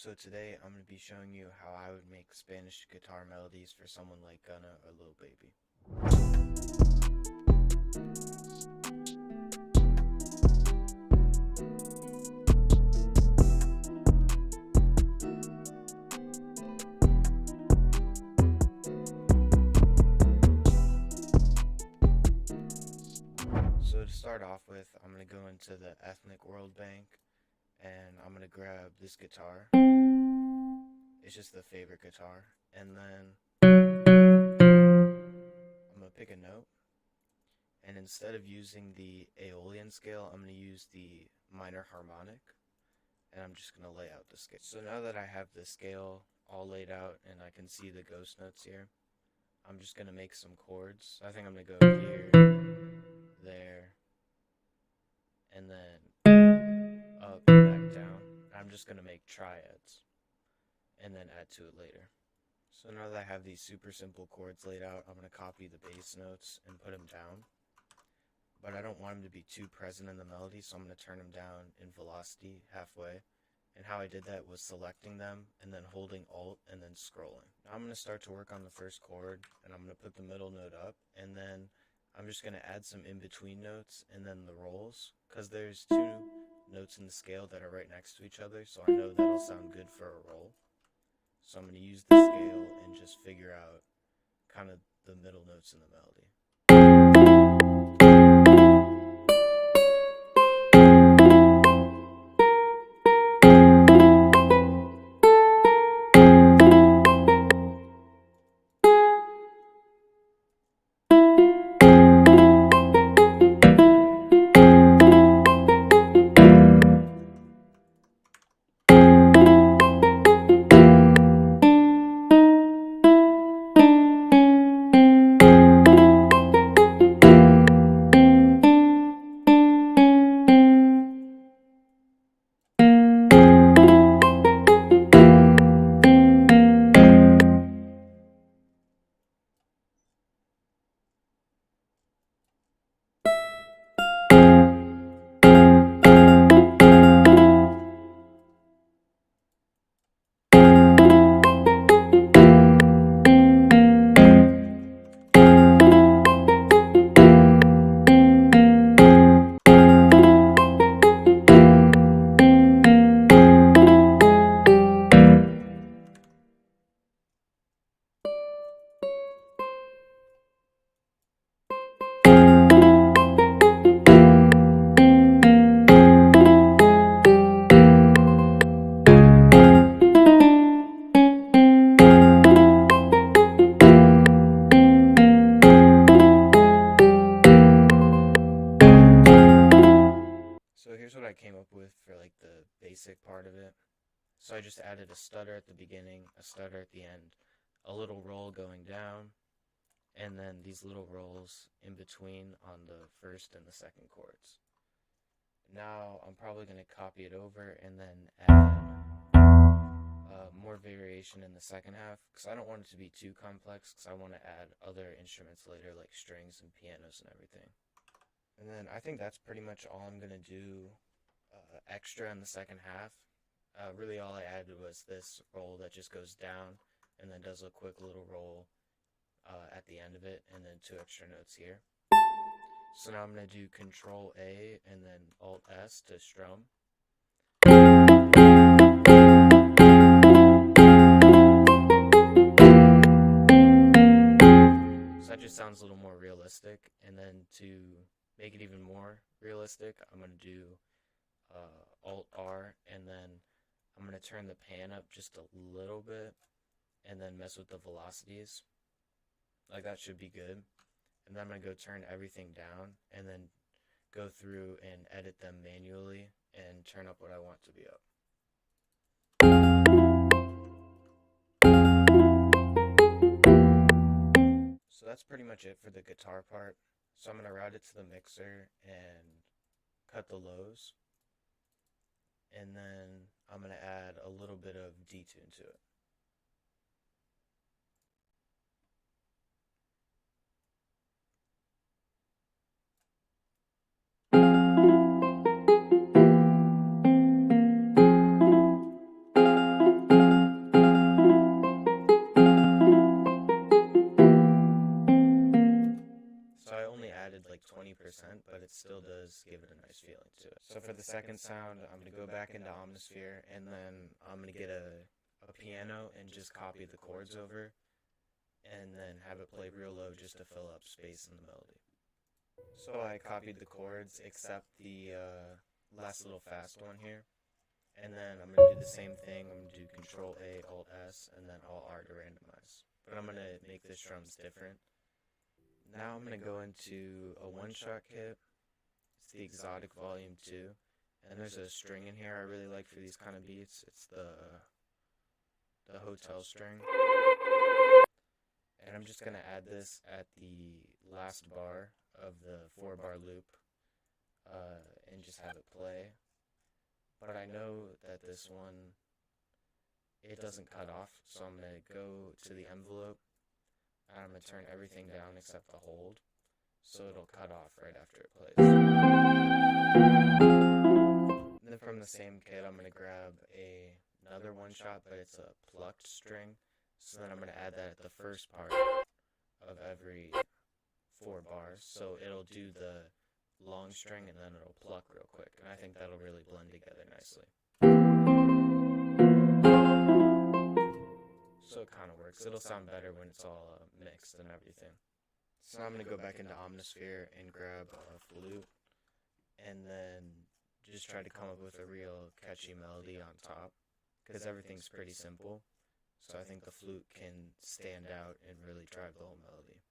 So today I'm going to be showing you how I would make Spanish guitar melodies for someone like Gunna or Lil Baby. So to start off with, I'm going to go into the Ethnic World Bank and I'm going to grab this guitar. It's just the favorite guitar. And then I'm going to pick a note. And instead of using the aeolian scale, I'm going to use the minor harmonic. And I'm just going to lay out the scale. So now that I have the scale all laid out and I can see the ghost notes here, I'm just going to make some chords. I think I'm going to go here, there, and then up, back, down. I'm just going to make triads and then add to it later. So now that I have these super simple chords laid out, I'm going to copy the bass notes and put them down. But I don't want them to be too present in the melody, so I'm going to turn them down in velocity halfway. And how I did that was selecting them and then holding Alt and then scrolling. Now I'm going to start to work on the first chord, and I'm going to put the middle note up, and then I'm just going to add some in-between notes and then the rolls, because there's two notes in the scale that are right next to each other, so I know that'll sound good for a roll. So I'm going to use the scale and just figure out kind of the middle notes in the melody. So here's what I came up with for like the basic part of it. So I just added a stutter at the beginning, a stutter at the end, a little roll going down, and then these little rolls in between on the first and the second chords. Now I'm probably going to copy it over and then add more variation in the second half, because I don't want it to be too complex, because I want to add other instruments later like strings and pianos and everything. And then I think that's pretty much all I'm going to do extra in the second half. Really all I added was this roll that just goes down and then does a quick little roll at the end of it, and then two extra notes here. So now I'm going to do Control A and then Alt S to strum. So that just sounds a little more realistic. And then to make it even more realistic, I'm going to do Alt R, and then I'm going to turn the pan up just a little bit and then mess with the velocities. Like that should be good. And then I'm going to go turn everything down and then go through and edit them manually and turn up what I want to be up. So that's pretty much it for the guitar part. So I'm going to route it to the mixer and cut the lows. And then I'm going to add a little bit of detune to it. it still does give it a nice feeling to it. So for the second sound, I'm going to go back into Omnisphere, and then I'm going to get a piano and just copy the chords over, and then have it play real low just to fill up space in the melody. So I copied the chords except the last little fast one here, and then I'm going to do the same thing. I'm going to do Control A, Alt S, and then Alt R to randomize. But I'm going to make this drums different. Now I'm going to go into a one-shot kit. It's the Exotic Volume 2, and there's a string in here I really like for these kind of beats. It's the hotel string. And I'm just going to add this at the last bar of the 4-bar loop and just have it play. But I know that this one, it doesn't cut off, so I'm going to go to the envelope, and I'm going to turn everything down except the hold, so it'll cut off right after it plays. And then from the same kit, I'm going to grab another one-shot, but it's a plucked string. So then I'm going to add that at the first part of every 4 bars. So it'll do the long string and then it'll pluck real quick. And I think that'll really blend together nicely. So it kind of works. It'll sound better when it's all mixed and everything. So now I'm going to go back into Omnisphere and grab a flute. And then just try to come up with a real catchy melody on top. Because everything's pretty simple. So I think the flute can stand out and really drive the whole melody.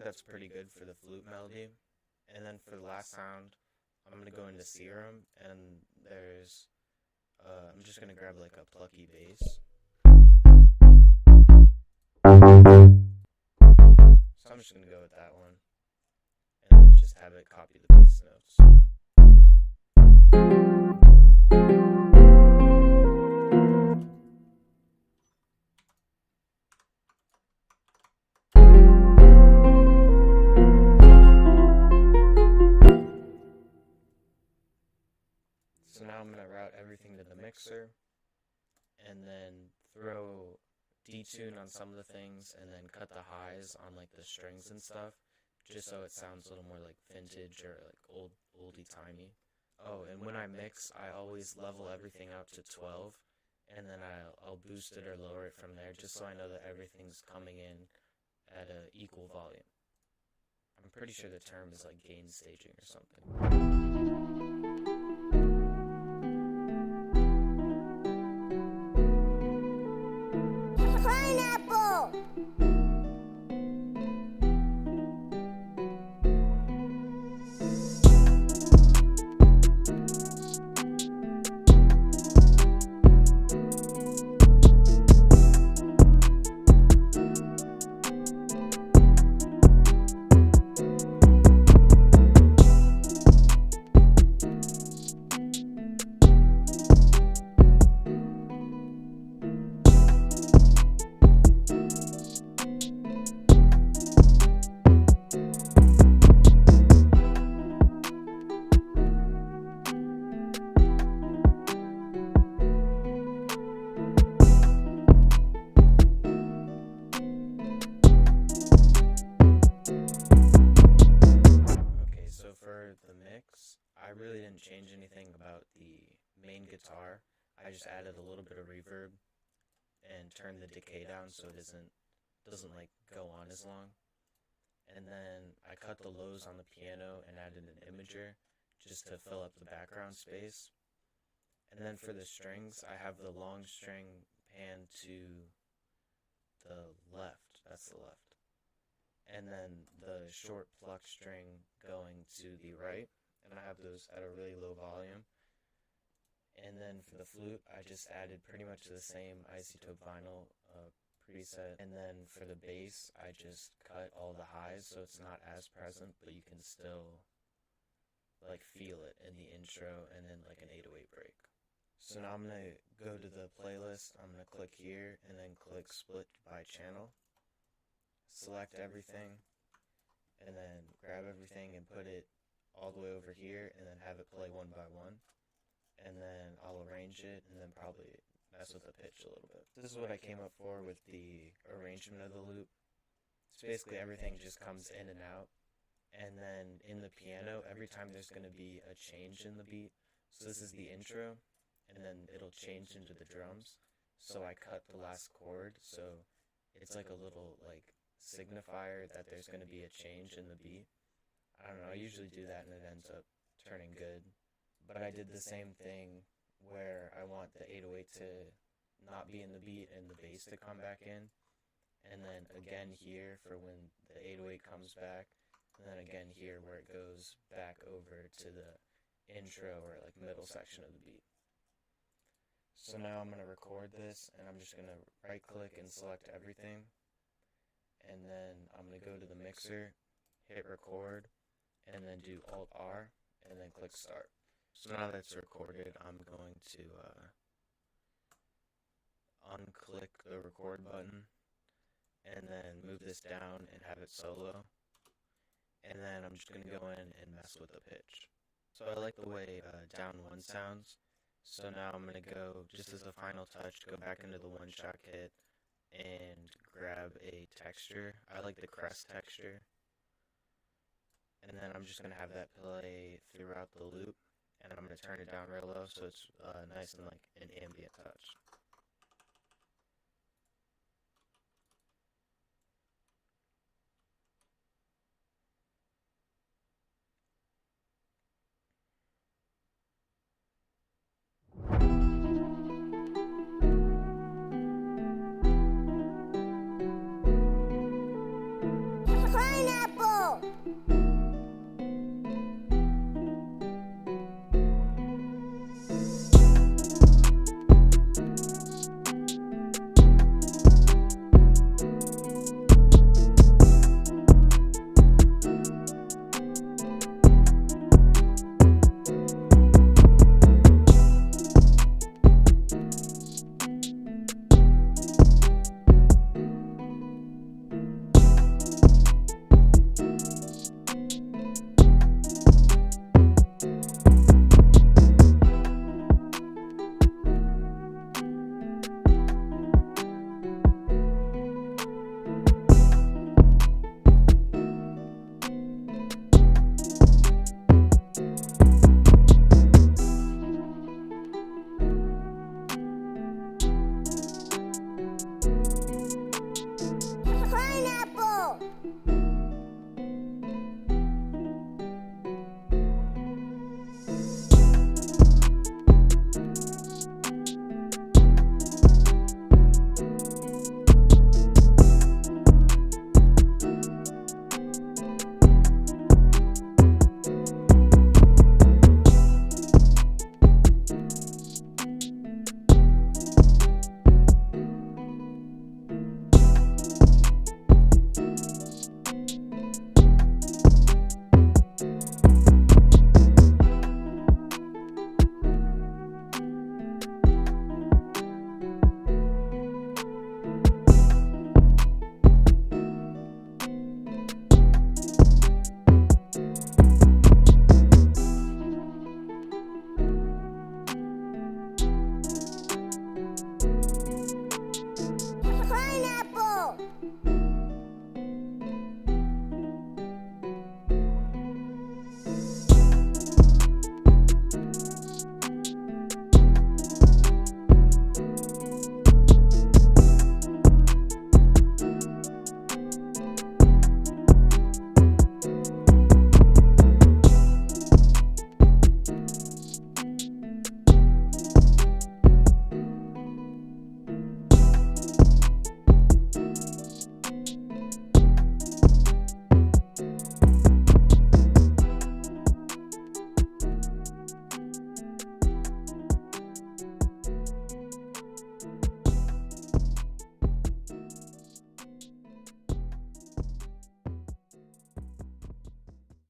That's pretty good for the flute melody. And then for the last sound, I'm going to go into Serum, and there's, I'm just going to grab like a plucky bass. So I'm just going to go with that one, and then just have it copy the bass notes. So now I'm going to route everything to the mixer, and then throw detune on some of the things, and then cut the highs on like the strings and stuff, just so it sounds a little more like vintage or like oldie-timey. Oh, and when I mix, I always level everything out to 12, and then I'll boost it or lower it from there, just so I know that everything's coming in at an equal volume. I'm pretty sure the term is like gain staging or something. Pineapple! I really didn't change anything about the main guitar. I just added a little bit of reverb and turned the decay down so it doesn't like go on as long. And then I cut the lows on the piano and added an imager just to fill up the background space. And then for the strings, I have the long string panned to the left. That's the left. And then the short pluck string going to the right. And I have those at a really low volume. And then for the flute, I just added pretty much the same isotope vinyl preset. And then for the bass, I just cut all the highs so it's not as present, but you can still like feel it in the intro and then like an 808 break. So now I'm gonna go to the playlist, I'm gonna click here and then click split by channel, select everything, and then grab everything and put it all the way over here and then have it play one by one. And then I'll arrange it and then probably mess with the pitch a little bit. This is what I came up for with the arrangement of the loop. It's basically everything just comes in and out. And then in the piano, every time there's going to be a change in the beat. So this is the intro, and then it'll change into the drums. So I cut the last chord, so it's like a little like signifier that there's going to be a change in the beat. I don't know, I usually do that and it ends up turning good. But I did the same thing where I want the 808 to not be in the beat and the bass to come back in. And then again here for when the 808 comes back. And then again here where it goes back over to the intro or like middle section of the beat. So now I'm going to record this and I'm just going to right click and select everything. And then I'm going to go to the mixer, hit record, and then do Alt R, and then click start. So now that's recorded, I'm going to unclick the record button, and then move this down and have it solo. And then I'm just going to go in and mess with the pitch. So I like the way down one sounds. So now I'm going to go, just as a final touch, go back into the one-shot kit and grab a texture. I like the crest texture. And then I'm just going to have that play throughout the loop. And I'm going to turn it down real low so it's nice and like an ambient touch.